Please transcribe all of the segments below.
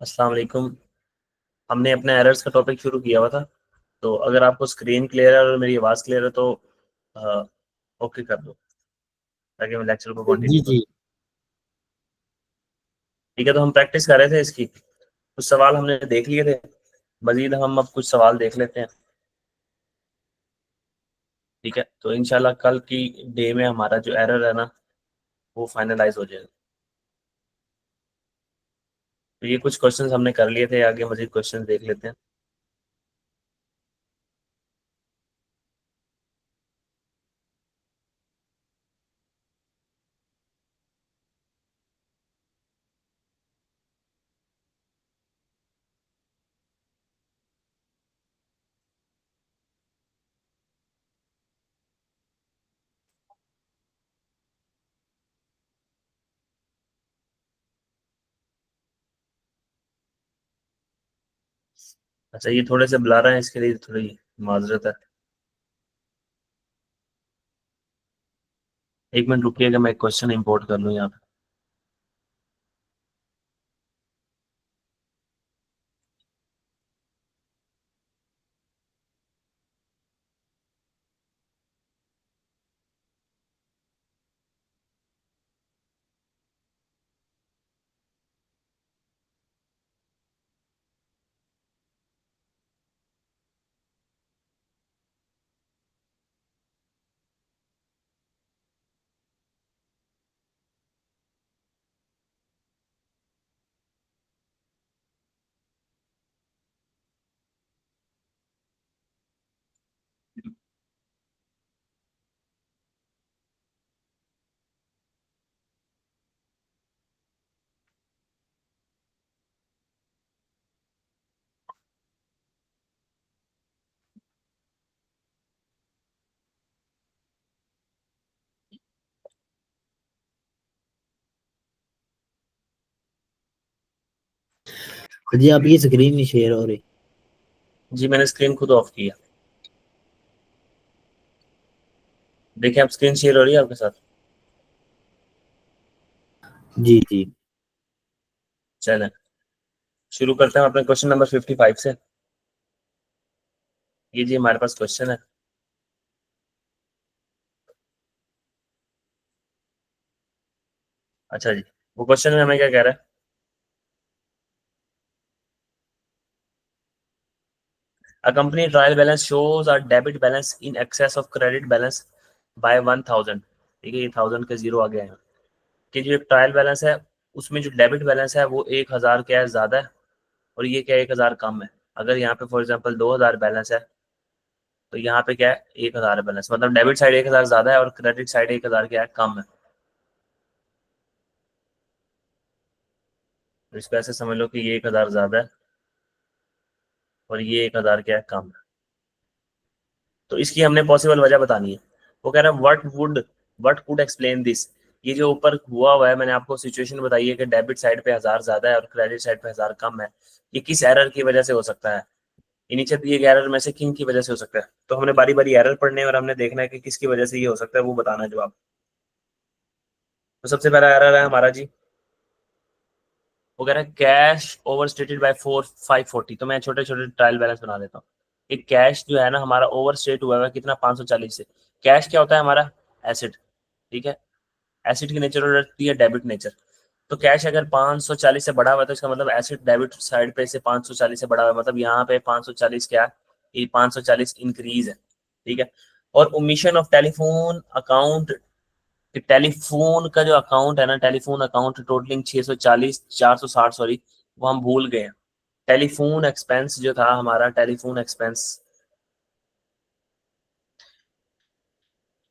अस्सलाम वालेकुम। हमने अपने एरर्स का टॉपिक शुरू किया हुआ था। तो अगर आपको स्क्रीन क्लियर है और मेरी आवाज़ क्लियर है तो ओके कर दो ताकि मैं लेक्चर को जी कंटिन्यू करूँ। जी। ठीक है, तो हम प्रैक्टिस कर रहे थे इसकी। कुछ सवाल हमने देख लिए थे, मजीद हम अब कुछ सवाल देख लेते हैं। ठीक है, तो इंशाल्लाह कल की डे में हमारा जो एरर है ना वो फाइनलाइज हो जाएगा। तो ये कुछ क्वेश्चंस हमने कर लिए थे, आगे मजीद क्वेश्चंस देख लेते हैं। अच्छा, ये थोड़े से बुला रहे हैं, इसके लिए थोड़ी माजरत है। एक मिनट रुकिएगा, मैं एक क्वेश्चन इंपोर्ट कर लूँ यहाँ पे। जी, आपकी स्क्रीन नहीं शेयर हो रही। जी, मैंने स्क्रीन खुद ऑफ किया। देखिए, आप स्क्रीन शेयर हो रही है आपके साथ। जी जी। चलें, शुरू करते हैं अपने क्वेश्चन नंबर 55 से। ये जी हमारे पास क्वेश्चन है। अच्छा जी, वो क्वेश्चन में हमें क्या कह रहा है? A company trial balance shows a debit balance in excess of credit balance bye 1000। ठीक है, ये 1000 के जीरो आ गया है कि जो ट्रायल बैलेंस है उसमें जो डेबिट बैलेंस है वो 1000 क्या है ज्यादा है, और ये क्या है 1000 कम है। अगर यहाँ पे फॉर एग्जांपल 2000 बैलेंस है तो यहाँ पे क्या है 1000 बैलेंस, मतलब डेबिट साइड 1000 ज्यादा है और क्रेडिट साइड 1000 क्या है कम है। तो इसको ऐसे समझ लो कि ये 1000 ज्यादा है और ये 1000 क्या है कम है। तो इसकी हमने पॉसिबल वजह बतानी है। वो कह रहा है व्हाट कुड एक्सप्लेन दिस। ये जो ऊपर हुआ है, मैंने आपको सिचुएशन बताई है कि डेबिट साइड पे 1000 ज्यादा है और क्रेडिट साइड पे 1000 कम है। ये किस एरर की वजह से हो सकता है? ये नीचे दिए गए एरर में से किन की वजह से हो सकता है? तो हमने बारी बारी एरर पढ़ने हैं और हमने देखना है कि किसकी वजह से ये हो सकता है, वो बताना है जवाब। तो सबसे पहला एरर है हमारा जी, वो कह रहा है कैश ओवर स्टेटेड बाय 540। तो मैं छोटे छोटे ट्रायल बैलेंस बना देता हूँ। एक कैश जो है ना हमारा ओवर स्टेट हुआ है कितना 540 से। कैश क्या होता है हमारा? एसिड। ठीक है, एसिड की नेचर रहती है डेबिट नेचर। तो कैश अगर 540 से बड़ा हुआ है तो इसका मतलब एसिड डेबिट साइड पे से 540 से बड़ा हुआ है, मतलब यहाँ पे 540 क्या है, ये 540 इंक्रीज है। ठीक है, और omission of telephone account, telephone का जो अकाउंट है ना, टेलीफोन अकाउंट टोटलिंग 640 460 सॉरी, वो हम भूल गए हैं। टेलीफोन एक्सपेंस जो था हमारा, टेलीफोन एक्सपेंस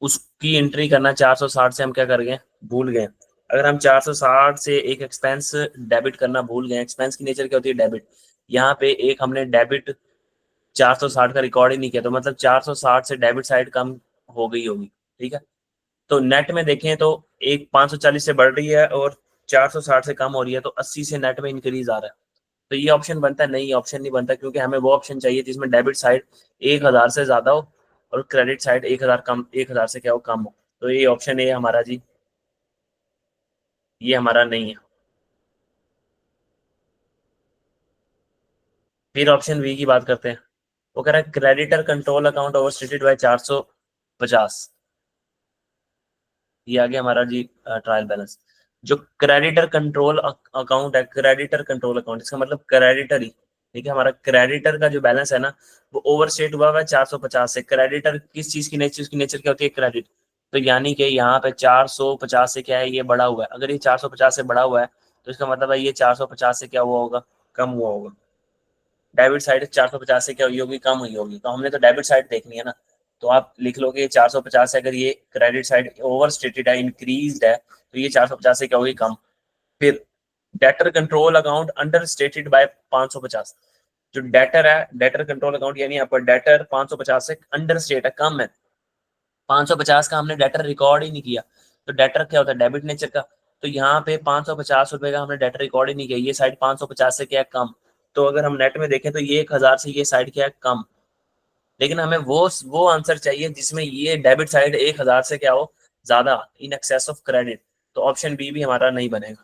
उसकी एंट्री करना 460 से हम क्या कर गए, भूल गए। अगर हम 460 से एक एक्सपेंस डेबिट करना भूल गए, एक्सपेंस की नेचर क्या होती है डेबिट, यहाँ पे एक हमने डेबिट 460 का रिकॉर्ड ही नहीं किया, तो मतलब 460 से डेबिट साइड कम हो गई होगी। ठीक है, तो नेट में देखें तो एक 540 से बढ़ रही है और 460 से कम हो रही है, तो 80 से नेट में इंक्रीज आ रहा है। तो ये ऑप्शन बनता है? नहीं, ऑप्शन नहीं बनता, क्योंकि हमें वो ऑप्शन चाहिए जिसमें डेबिट साइड 1000 से ज्यादा हो और क्रेडिट साइड 1000 कम, 1000 से क्या हो कम हो। तो ये ऑप्शन ए हमारा जी, ये हमारा नहीं है। फिर ऑप्शन बी की बात करते हैं। वो कह रहा है creditor control account overstated by 450। ये आ गया हमारा जी ट्रायल बैलेंस। जो क्रेडिटर कंट्रोल अकाउंट है, क्रेडिटर कंट्रोल अकाउंट, इसका मतलब क्रेडिटर ही, ठीक है, हमारा क्रेडिटर का जो बैलेंस है ना वो ओवरस्टेट हुआ है 450 से। क्रेडिटर किस चीज की नेचर, उसकी नेचर क्या होती है, क्रेडिट। तो यानी कि यहाँ पे 450 से क्या है, ये बढ़ा हुआ है। अगर ये 450 से बढ़ा हुआ है तो इसका मतलब है ये 450 से क्या हुआ होगा, कम हुआ होगा। डेबिट साइड 450 से क्या हुई होगी, कम हुई होगी। तो हमने तो डेबिट साइड देखनी है ना, तो आप लिख लो कि 450 से अगर ये क्रेडिट साइड ओवर स्टेटेड है, इंक्रीज्ड है, तो ये 450 से क्या होगी, कम। फिर debtor control account under stated by 550। जो डेटर है, डेटर कंट्रोल अकाउंट यानी यहाँ पर डेटर 550 से अंडर स्टेट है, कम है। 550 का हमने डेटर रिकॉर्ड ही नहीं किया। तो डेटर क्या होता है, डेबिट नेचर का। तो यहाँ पे 550 रुपए का हमने डेटर रिकॉर्ड ही नहीं किया, ये साइड 550 से क्या है, कम। तो अगर हम नेट में देखें तो ये 1000 से ये साइड क्या है, कम। लेकिन हमें वो आंसर चाहिए जिसमें ये डेबिट साइड 1000 से क्या हो, ज्यादा, इन एक्सेस ऑफ क्रेडिट। तो ऑप्शन बी भी हमारा नहीं बनेगा।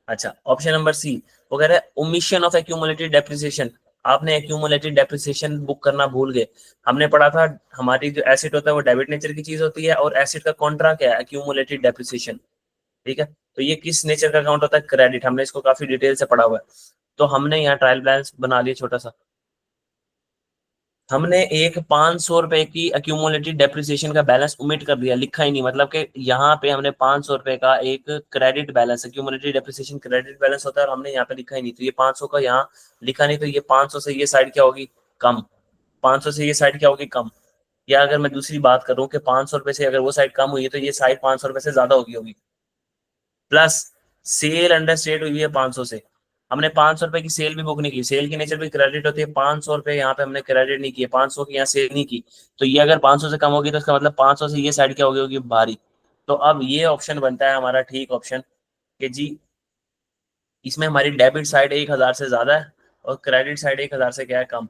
अच्छा, ऑप्शन नंबर सी, वो कह रहे हैं ओमिशन ऑफ एक्यूमुलेटेड डेप्रिसिएशन। आपने एक्यूमुलेटेड डेप्रिसिएशन बुक करना भूल गए। हमने पढ़ा था हमारी जो एसेट होता है वो डेबिट नेचर की चीज होती है, और एसेट का कॉन्ट्रा क्या है, एक्यूमुलेटेड डेप्रिसिएशन, ठीक है। तो ये किस नेचर का अकाउंट होता है, क्रेडिट। हमने इसको काफी डिटेल से पढ़ा हुआ है। तो हमने यहाँ ट्रायल बैलेंस बना लिया छोटा सा। हमने एक 500 रुपए की अक्यूमुलेटेड डेप्रिसिएशन का बैलेंस ओमिट कर दिया, लिखा ही नहीं। मतलब कि यहाँ पे हमने 500 रुपए का एक credit balance, accumulated depreciation credit balance होता है, और हमने यहाँ पे लिखा ही नहीं। तो ये 500 का यहाँ लिखा नहीं, तो ये 500 से ये साइड क्या होगी, कम। 500 से ये साइड क्या होगी, कम। या अगर मैं दूसरी बात करूं कि 500 रुपए से अगर वो साइड कम हुई है तो ये साइड 500 रुपए से ज्यादा होगी। प्लस सेल अंडर स्टेट हुई है 500 से। हमने 500 रुपए की सेल भी बुक नहीं की। सेल की नेचर भी क्रेडिट होती है। 500 रुपए यहाँ पे हमने क्रेडिट नहीं किए, 500 की यहाँ सेल नहीं की। तो ये अगर 500 से कम होगी तो इसका मतलब 500 से ये साइड क्या होगी, होगी भारी। तो अब ये ऑप्शन बनता है हमारा ठीक ऑप्शन, कि जी इसमें हमारी डेबिट साइड 1000 से ज्यादा है और क्रेडिट साइड 1000 से क्या है, कम।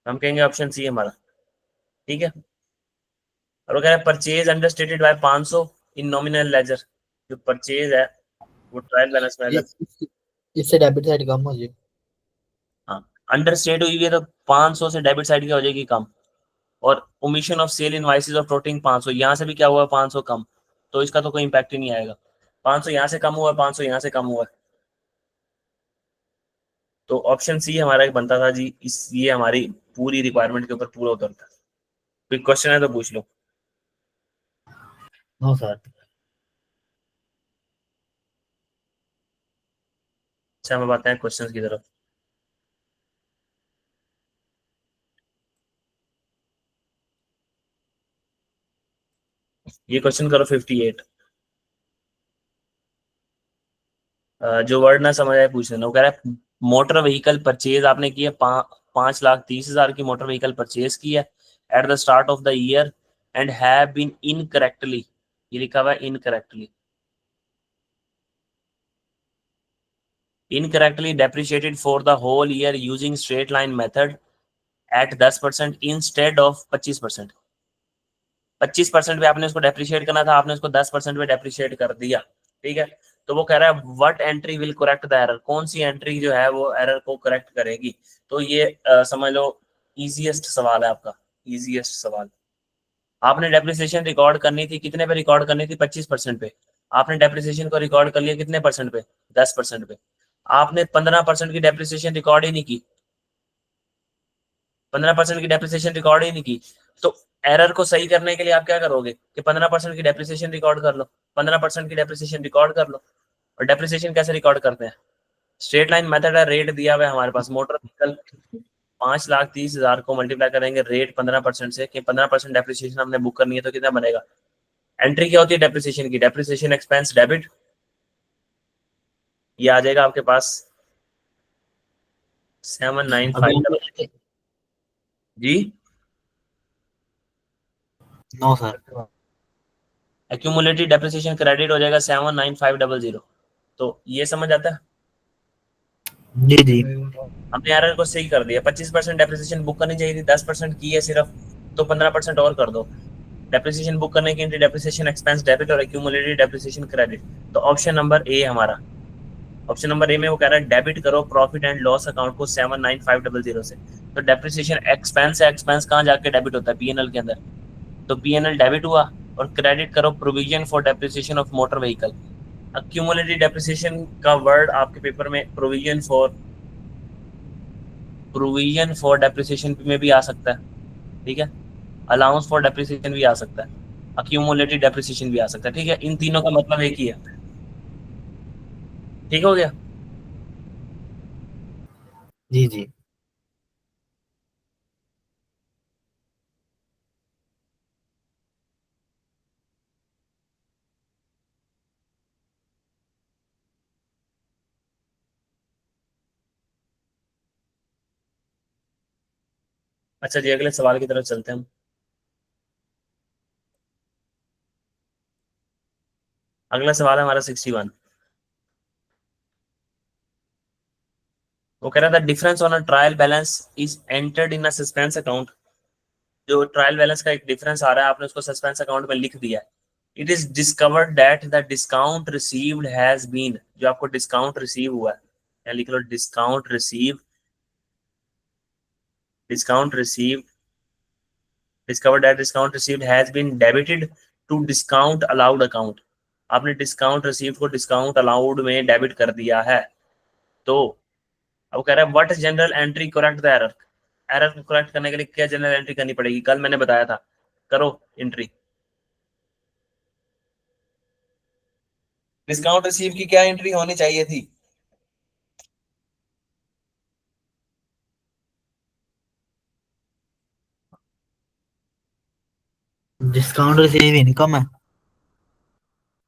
हम कहेंगे ऑप्शन सी हमारा, ठीक है। और वो कह रहे हैं purchase understated by 500 in nominal ledger. जो परचेज है वो ट्रायल बैलेंस में अगर, इससे डेबिट साइड कम हो जाए। हाँ, अंडर स्टेट हुई है तो 500 से डेबिट साइड की हो जाएगी, कम। और omission of sale invoices of totalling 500, यहाँ से भी क्या हुआ है, 500 कम। तो इसका तो कोई इम्पैक्ट ही नहीं आएगा। 500 यहाँ से कम हुआ है, 500 यहाँ से कम हुआ है। तो ऑप्शन सी हमारा एक बनता था जी, इस ये हमारी पूरी रिक्वायरमेंट के ऊपर पूरा उतरता है। कोई क्वेश्चन है तो पूछ लो। No sir. अच्छा, हम बात हैं क्वेश्चन की तरफ। ये क्वेश्चन करो 58। जो वर्ड ना समझ आए पूछ लेना। वो कह रहा है मोटर व्हीकल परचेज आपने की है 5,30,000 की मोटर व्हीकल परचेज की है at the start of the year and have been incorrectly, ये लिखा हुआ है incorrectly, incorrectly depreciated for the whole year using straight line method at 10% instead of 25%। 25% पे आपने उसको डेप्रिशिएट करना था, आपने उसको 10% पे डेप्रिशिएट कर दिया, ठीक है। तो वो कह रहा है what entry will correct the error, कौन सी एंट्री जो है वो एरर को करेक्ट करेगी। तो ये समझ लो इजीएस्ट सवाल है आपका, इजीएस्ट सवाल। आपने डेप्रिसिएशन रिकॉर्ड करनी थी, कितने पे रिकॉर्ड करनी थी, 25% पे। आपने डेप्रिसिएशन को रिकॉर्ड कर लिया कितने परसेंट पे, 10% पे। आपने 15% की डेप्रिसिएशन रिकॉर्ड ही नहीं की, 15% की डेप्रिसिएशन रिकॉर्ड ही नहीं की। तो एरर को सही करने के लिए आप क्या करोगे कि 15% की डेप्रिसिएशन रिकॉर्ड कर लो, 15% की डेप्रिसिएशन रिकॉर्ड कर लो। और डेप्रिसिएशन कैसे रिकॉर्ड करते हैं, स्ट्रेट लाइन मेथड है, रेट दिया हुआ है हमारे पास। मोटर व्हीकल 5,30,000 को मल्टीप्लाई करेंगे रेट 15% से, कि 15% डेप्रिसिएशन हमने बुक करनी है तो कितना बनेगा। एंट्री क्या होती है डेप्रिसिएशन की, डेप्रिसिएशन एक्सपेंस डेबिट, ये आ जाएगा आपके पास 7,950 जी। No sir. Accumulated depreciation credit हो जाएगा 7,950। तो ये समझ आता है। जी जी। हमने एरर को सही कर दिया। 25% डेप्रिसिएशन बुक करनी चाहिए थी, 10% की है सिर्फ, तो 15% और कर दो। डेप्रिसिएशन बुक करने की एंट्री डेप्रिसिएशन एक्सपेंस डेबिट और एक्यूमुलेटेड डेप्रिसिएशन क्रेडिट। तो ऑप्शन नंबर ए हमारा, ऑप्शन नंबर ए में वो कह रहा है डेबिट करो प्रॉफिट एंड लॉस अकाउंट को 79500 से। तो डेप्रिसिएशन एक्सपेंस है, एक्सपेंस कहाँ जाके डेबिट होता है, पीएनएल के अंदर। तो पीएनएल डेबिट हुआ, और क्रेडिट करो provision for depreciation of motor vehicle. Accumulated depreciation का वर्ड आपके पेपर में प्रोविजन फॉर डेप्रिसिएशन में भी आ सकता है, ठीक है। अलाउंस फॉर डेप्रिसिएशन भी आ सकता है, अक्यूमुलेटेड डेप्रिसिएशन भी आ सकता है, ठीक है। इन तीनों का मतलब एक ही है, ठीक हो गया। जी जी। अच्छा जी, अगले सवाल की तरफ चलते हैं हम। अगला सवाल है हमारा 61। वो कह रहा था difference on a trial balance is entered in a suspense account. जो ट्रायल बैलेंस का एक डिफरेंस आ रहा है, आपने उसको सस्पेंस अकाउंट में लिख दिया है। It is discovered that the discount received has been, जो आपको डिस्काउंट रिसीव हुआ है, या लिख लो discount receive, discount receive, discovered that discount received has been debited to discount allowed account. आपने डिस्काउंट रिसीव को डिस्काउंट अलाउड में डेबिट कर दिया है। तो अब कह रहा है what journal entry correct the error. Error को करेक्ट करने के लिए क्या जनरल एंट्री करनी पड़ेगी, कल मैंने बताया था, करो एंट्री। डिस्काउंट रिसीव की क्या एंट्री होनी चाहिए थी? डिस्काउंट रिसीव इनकम है।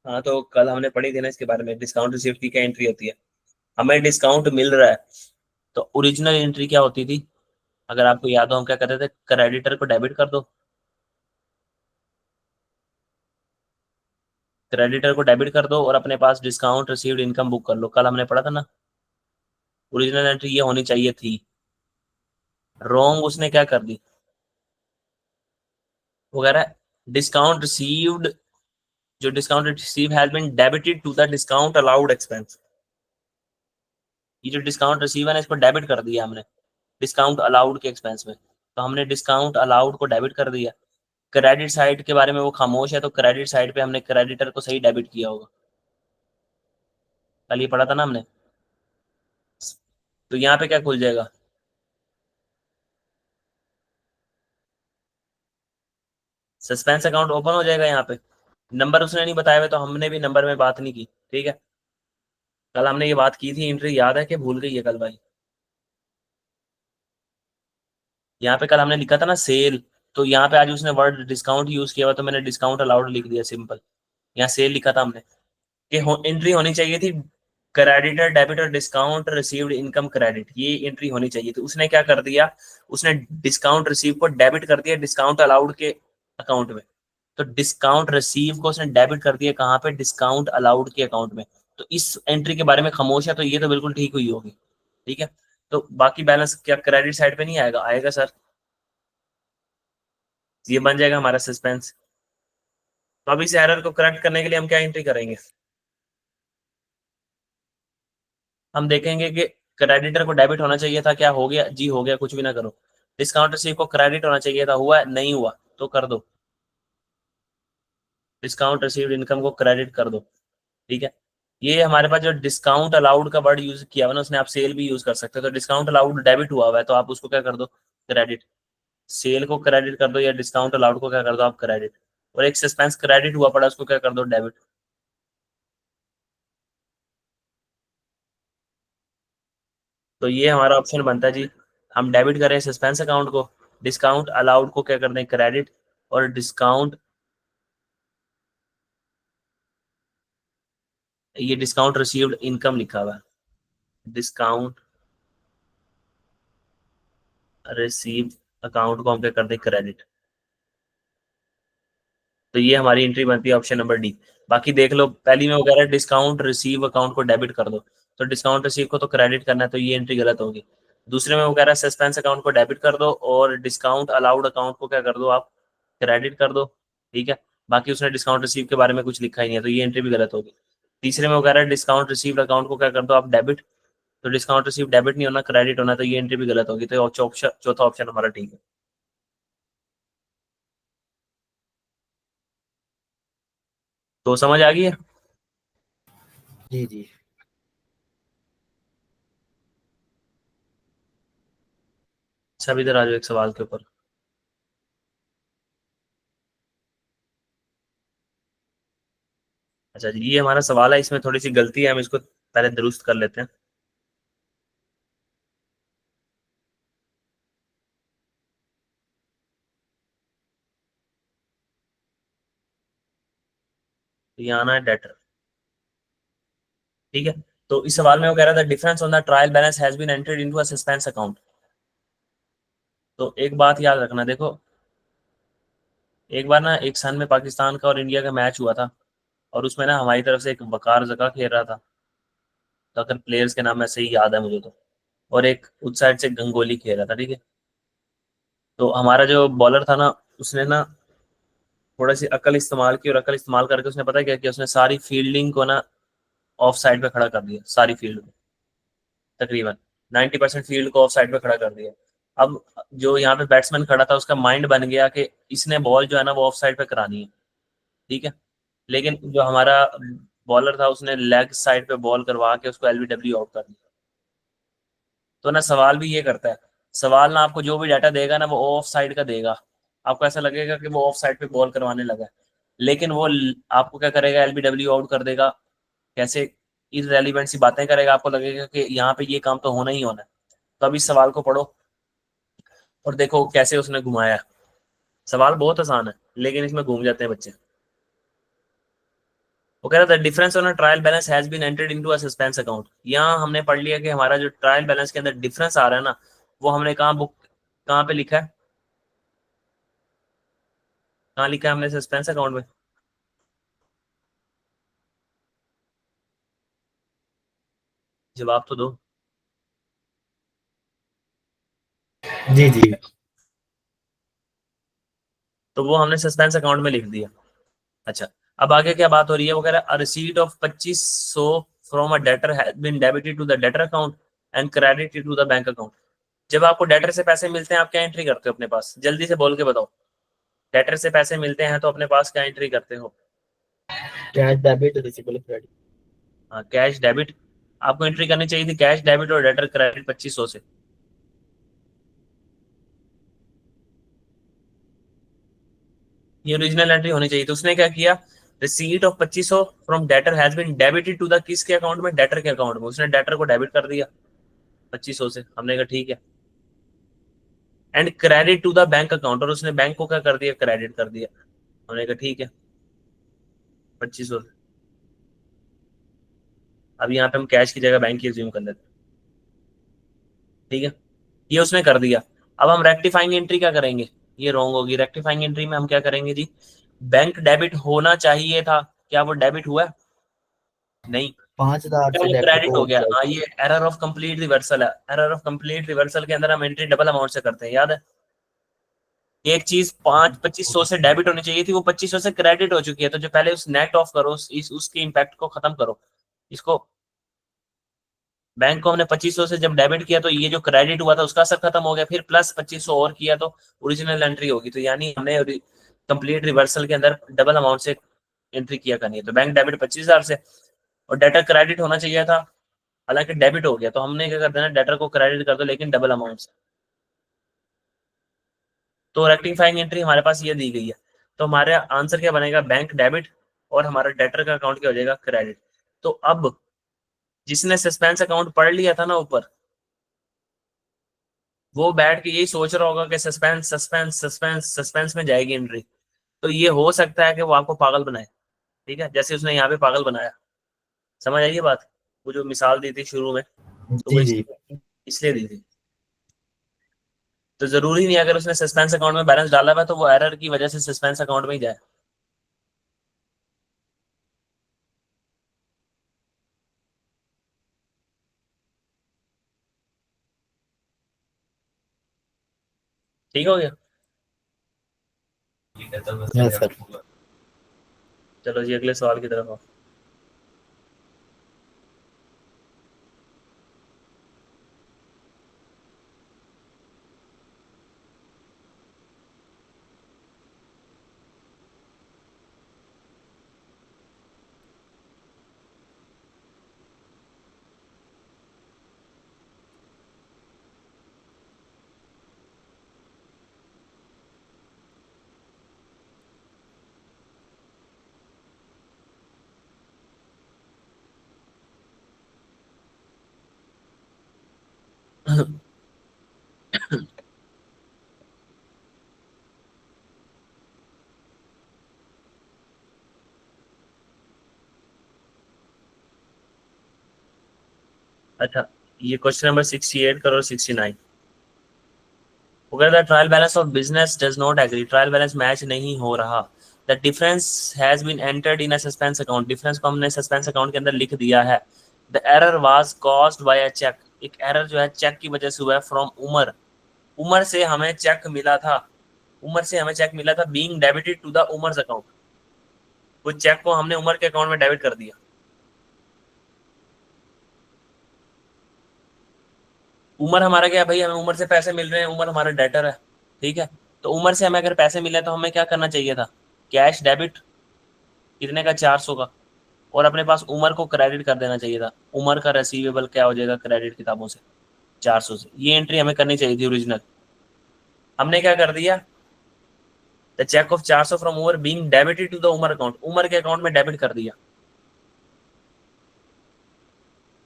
हाँ, तो कल हमने पढ़ी थी ना इसके बारे में, डिस्काउंट रिसीव की क्या एंट्री होती है। हमें डिस्काउंट मिल रहा है, तो ओरिजिनल एंट्री क्या होती थी, अगर आपको याद हो हम क्या करते थे, क्रेडिटर को डेबिट कर दो, क्रेडिटर को डेबिट कर दो और अपने पास डिस्काउंट रिसीव्ड इनकम बुक कर लो। कल हमने पढ़ा था ना, ओरिजिनल एंट्री ये होनी चाहिए थी। रॉन्ग उसने क्या कर दी, वो कह रहा है डिस्काउंट रिसीव्ड, जो discount receive has been debited to the discount allowed expense. ये जो डिस्काउंट रिसीव है ना, इसको डेबिट कर दिया हमने डिस्काउंट अलाउड के एक्सपेंस में। तो हमने डिस्काउंट अलाउड को डेबिट कर दिया। क्रेडिट साइड के बारे में वो खामोश है, तो क्रेडिट साइड पे हमने क्रेडिटर को सही डेबिट किया होगा, कल ये पढ़ा था ना हमने। तो यहाँ पे क्या खुल जाएगा, सस्पेंस अकाउंट ओपन हो जाएगा। यहाँ पे नंबर उसने नहीं बताया हुआ, तो हमने भी नंबर में बात नहीं की, ठीक है। कल हमने ये बात की थी, एंट्री याद है कि भूल गई है कल भाई? यहाँ पे कल हमने लिखा था ना सेल, तो यहाँ पे आज उसने वर्ड डिस्काउंट यूज किया हुआ, तो मैंने डिस्काउंट अलाउड लिख दिया सिंपल। यहाँ सेल लिखा था हमने कि एंट्री होनी चाहिए थी क्रेडिटर डेबिट और डिस्काउंट रिसीव्ड इनकम क्रेडिट, ये एंट्री होनी चाहिए थी। उसने क्या कर दिया, उसने डिस्काउंट रिसीव को डेबिट कर दिया डिस्काउंट अलाउड के अकाउंट में। तो डिस्काउंट रिसीव को उसने डेबिट कर दिया कहाँ पे, डिस्काउंट अलाउड के अकाउंट में। तो इस एंट्री के बारे में खामोश है, तो ये तो बिल्कुल ठीक हुई होगी, ठीक है। तो बाकी बैलेंस क्या क्रेडिट साइड पे नहीं आएगा, आएगा सर। ये बन जाएगा हमारा सस्पेंस। तो अब इस एरर को करेक्ट करने के लिए हम क्या एंट्री करेंगे, हम देखेंगे कि क्रेडिटर को डेबिट होना चाहिए था, क्या हो गया जी, हो गया, कुछ भी ना करो। डिस्काउंट रिसीव को क्रेडिट होना चाहिए था, हुआ नहीं हुआ, तो कर दो, डिस्काउंट रिसीव्ड इनकम को क्रेडिट कर दो, ठीक है। ये हमारे पास जो डिस्काउंट अलाउड का वर्ड यूज किया हुआ ना उसने, आप सेल भी यूज कर सकते हो। तो डिस्काउंट अलाउड डेबिट हुआ हुआ है, तो आप उसको क्या कर दो, क्रेडिट। सेल को क्रेडिट कर दो, या डिस्काउंट अलाउड को क्या कर दो आप, क्रेडिट। और एक सस्पेंस क्रेडिट हुआ पड़ा, उसको क्या कर दो, डेबिट। तो ये हमारा ऑप्शन बनता है जी, हम डेबिट करें सस्पेंस अकाउंट को, डिस्काउंट अलाउड को क्या कर दें, क्रेडिट। और डिस्काउंट, ये डिस्काउंट रिसीव्ड इनकम लिखा हुआ है, डिस्काउंट रिसीव अकाउंट को हम क्या कर दें, क्रेडिट। तो ये हमारी एंट्री बनती है ऑप्शन नंबर डी। बाकी देख लो, पहली में वगैरह डिस्काउंट रिसीव अकाउंट को डेबिट कर दो, तो डिस्काउंट रिसीव को तो क्रेडिट करना है, तो ये एंट्री गलत होगी। दूसरे में वगैरह सस्पेंस अकाउंट को डेबिट कर दो, और डिस्काउंट अलाउड अकाउंट को क्या कर दो आप, क्रेडिट कर दो। ठीक है, बाकी उसने डिस्काउंट रिसीव के बारे में कुछ लिखा ही नहीं है, तो ये एंट्री भी गलत होगी। तीसरे में वो कह रहा है डिस्काउंट रिसीव अकाउंट को क्या कर दो आप डेबिट, तो डिस्काउंट रिसीव डेबिट नहीं होना, क्रेडिट होना, तो ये एंट्री भी गलत होगी। तो चौथा ऑप्शन हमारा ठीक है। तो समझ आ गई है? जी जी। अच्छा, अभी इधर आ जाओ एक सवाल के ऊपर। अच्छा जी, ये हमारा सवाल है, इसमें थोड़ी सी गलती है, हम इसको पहले दुरुस्त कर लेते हैं। तो ये आना है डेटर। ठीक है, तो इस सवाल में वो कह रहा था difference on the trial balance has been entered into a suspense account. तो एक बात याद रखना, देखो एक बार ना एक सन में पाकिस्तान का और इंडिया का मैच हुआ था, और उसमें ना हमारी तरफ से एक वकार जका खेल रहा था, तो अगर प्लेयर्स के नाम ऐसे ही याद है मुझे तो, और एक उस साइड से गंगोली खेल रहा था। ठीक है, तो हमारा जो बॉलर था ना, उसने ना थोड़ा सी अकल इस्तेमाल की, और अकल इस्तेमाल करके उसने पता क्या किया, उसने सारी फील्डिंग को ना ऑफ साइड पे खड़ा कर दिया, सारी फील्ड को, तकरीबन 90% फील्ड को ऑफ साइड पे खड़ा कर दिया। अब जो यहाँ पे बैट्समैन खड़ा था, उसका माइंड बन गया कि इसने बॉल जो है ना वो ऑफ साइड पे करानी है। ठीक है, लेकिन जो हमारा बॉलर था, उसने लेग साइड पे बॉल करवा के उसको एलबीडब्ल्यू आउट कर दिया। तो ना सवाल भी ये करता है, सवाल ना आपको जो भी डाटा देगा ना वो ऑफ साइड का देगा, आपको ऐसा लगेगा कि वो ऑफ साइड पे बॉल करवाने लगा है, लेकिन वो आपको क्या करेगा, एलबीडब्ल्यू आउट कर देगा। कैसे? इररेलीवेंट सी बातें करेगा, आपको लगेगा कि यहाँ पे ये काम तो होना ही होना है। तो अब इस सवाल को पढ़ो और देखो कैसे उसने घुमाया। सवाल बहुत आसान है, लेकिन इसमें घूम जाते हैं बच्चे। वो कह रहा था difference on trial balance has been entered into a suspense account. यहाँ हमने पढ़ लिया कि हमारा जो ट्रायल बैलेंस के अंदर डिफरेंस आ रहा है ना, वो हमने कहाँ बुक, कहाँ पे लिखा है, कहाँ लिखा है हमने सस्पेंस अकाउंट में? जवाब तो दो। जी जी। तो वो हमने सस्पेंस अकाउंट में लिख दिया। अच्छा, अब आगे क्या बात हो रही है, वो कह रहा है receipt of 2500 from a debtor has been debited to the debtor account and credited to the bank account. जब आपको डेटर से पैसे मिलते हैं, आप क्या एंट्री करते हो अपने पास, जल्दी से बोल के बताओ। डेटर से पैसे मिलते हैं तो अपने पास क्या एंट्री करते हो? Cash debit receivable credit. हाँ, कैश डेबिट। आपको एंट्री करनी चाहिए थी कैश डेबिट और डेटर क्रेडिट 2500 से। ये ओरिजिनल एंट्री होनी चाहिए। तो उसने क्या किया, receipt of 2500 from debtor has been debited to the किसके अकाउंट में, डेटर के अकाउंट में, उसने डेटर को डेबिट कर दिया 2500 से। हमने कहा ठीक है। And credit to the bank account, और उसने बैंक को क्या कर दिया, क्रेडिट कर दिया। हमने कहा ठीक है, 2500 से। अब यहाँ पे हम कैश की जगह बैंक की एज्यूम कर लेते हैं। ठीक है, ये उसने कर दिया। अब हम रेक्टिफाइंग एंट्री क्या करेंगे, ये रॉन्ग होगी। रेक्टिफाइंग एंट्री में हम क्या करेंगे जी, बैंक डेबिट होना चाहिए था, क्या वो डेबिट हुआ? नहीं। 5,000 क्या से वो डेबिट क्रेडिट हो हो गया? गया। हाँ, ये एरर ऑफ कंप्लीट रिवर्सल है। एरर ऑफ कंप्लीट रिवर्सल के अंदर हम एंट्री डबल अमाउंट से करते हैं, याद है? एक चीज 2500 से डेबिट होनी चाहिए थी, वो 2500 से क्रेडिट हो चुकी है। तो जो पहले उस नेट ऑफ करो, इस उसके इम्पैक्ट को खत्म करो। इसको, बैंक को हमने 2500 से जब डेबिट किया, तो ये जो क्रेडिट हुआ था उसका असर खत्म हो गया, फिर प्लस 2500 और किया तो ओरिजिनल एंट्री होगी। तो यानी हमने कंप्लीट रिवर्सल के अंदर डबल अमाउंट से एंट्री किया करनी है। तो बैंक डेबिट 25,000 से, और डेटर क्रेडिट होना चाहिए था, हालांकि डेबिट हो गया, तो हमने क्या कर देना, डेटर को क्रेडिट कर दो लेकिन डबल अमाउंट से। तो रेक्टिफाइंग एंट्री हमारे पास ये दी गई है। तो हमारे आंसर क्या बनेगा, बैंक डेबिट, और हमारा डेटर का अकाउंट क्या हो जाएगा, क्रेडिट। तो अब जिसने सस्पेंस अकाउंट पढ़ लिया था ना ऊपर, वो बैठ के यही सोच रहा होगा कि सस्पेंस सस्पेंस सस्पेंस सस्पेंस में जाएगी एंट्री। तो ये हो सकता है कि वो आपको पागल बनाए। ठीक है, जैसे उसने यहाँ पे पागल बनाया। समझ आई ये बात? वो जो मिसाल दी थी शुरू में, तो वो जी जी। इसलिए दी थी। तो जरूरी नहीं अगर उसने सस्पेंस अकाउंट में बैलेंस डाला हुआ है तो वो एरर की वजह से सस्पेंस अकाउंट में ही जाए। ठीक हो गया? Yes sir. चलो जी अगले सवाल की तरफ आओ। अच्छा, ये क्वेश्चन नंबर 68 करो, 69। वो कहता है trial balance of business does not agree, trial balance match नहीं हो रहा। The difference has been entered in a suspense account, difference को हमने सस्पेंस अकाउंट के अंदर लिख दिया है। The error was caused by a cheque, एक एरर जो है चेक की वजह से हुआ है। फ्रॉम उमर, उमर से हमें चेक मिला था, उमर से हमें चेक मिला था। Being debited to the Umar's account, वो चेक को हमने उमर के अकाउंट में डेबिट कर दिया। उमर हमारा क्या है भाई, हमें उमर से पैसे मिल रहे हैं, उमर हमारा डेटर है, ठीक है। तो उमर से हमें अगर पैसे मिले तो हमें क्या करना चाहिए था, कैश डेबिट, कितने का, 400 का। और अपने पास उमर को क्रेडिट कर देना चाहिए था। उमर का रिसीवेबल क्या हो जाएगा क्रेडिट किताबों से, 400 से। ये एंट्री हमें करनी चाहिए थी ओरिजिनल। हमने क्या कर दिया, the cheque of 400 from Umar being debited to the Umar account, Umar के अकाउंट में डेबिट कर दिया।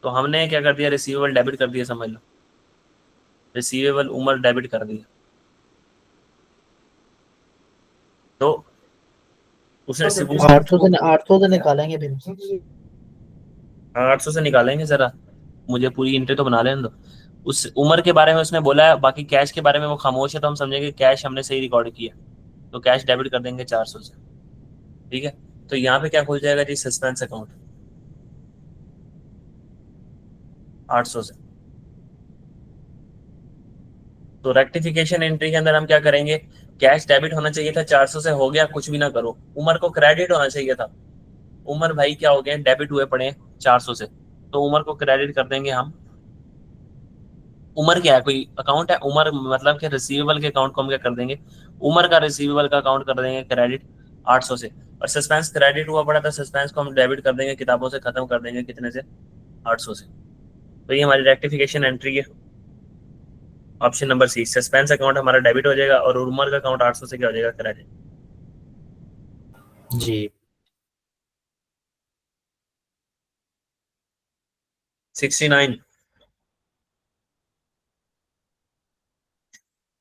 तो हमने क्या कर दिया, रिसीवेबल डेबिट कर दिया, समझ लो, रिसीवेबल उमर डेबिट कर दिया। तो उसने से पूछा, 800 से निकालेंगे फिर। 800 से निकालेंगे जरा, मुझे पूरी एंट्री तो बना लेने दो। उस उमर के बारे में उसने बोला है, बाकी कैश के बारे में वो खामोश है, तो हम समझेंगे कैश हमने सही रिकॉर्ड किया। तो कैश डेबिट कर देंगे 400 से, ठीक है। तो यहाँ पे क्या खुल जाएगा जी, सस्पेंस अकाउंट 800 से। तो रेक्टिफिकेशन एंट्री के अंदर हम क्या करेंगे, कैश डेबिट होना चाहिए था, 400 से हो गया, कुछ भी ना करो। उमर को क्रेडिट होना चाहिए था, उमर भाई क्या हो गए, डेबिट हुए पड़े 400 से, तो उमर को क्रेडिट कर देंगे हम। उमर क्या है, कोई अकाउंट है उमर, मतलब कि रिसीवेबल के अकाउंट को हम क्या कर देंगे, उमर का रिसीवेबल का अकाउंट कर देंगे क्रेडिट 800 से। और सस्पेंस क्रेडिट हुआ पड़ा था, सस्पेंस को हम डेबिट कर देंगे, किताबों से खत्म कर देंगे, कितने से, 800 से। तो ये हमारी रेक्टिफिकेशन एंट्री है, option number C. Suspense account हमारा डेबिट हो जाएगा और उमर का अकाउंट 800 से क्या हो जाएगा, क्रेडिट। जी 69।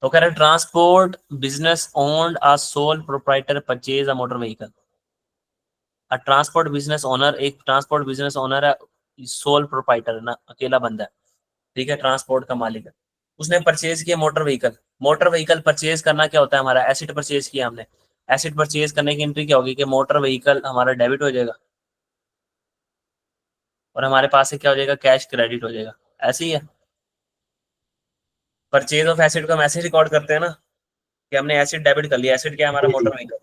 तो कह रहे हैं transport business owned a sole proprietor purchase a motor vehicle. A transport business owner, एक ट्रांसपोर्ट बिजनेस ओनर है, सोल प्रोप्राइटर ना, अकेला बंदा है, ठीक है, ट्रांसपोर्ट का मालिक है। उसने परचेज किया motor vehicle. Motor vehicle purchase करना क्या होता है, हमारा एसिड परचेज किया हमने। एसिड परचेज करने की एंट्री क्या होगी कि मोटर व्हीकल हमारा डेबिट हो जाएगा और हमारे पास से क्या हो जाएगा, कैश क्रेडिट हो जाएगा। ऐसे ही है, परचेज ऑफ एसिड को हम ऐसे रिकॉर्ड करते हैं ना, कि हमने एसिड डेबिट कर लिया। एसिड क्या है, हमारा जी मोटर जी vehicle.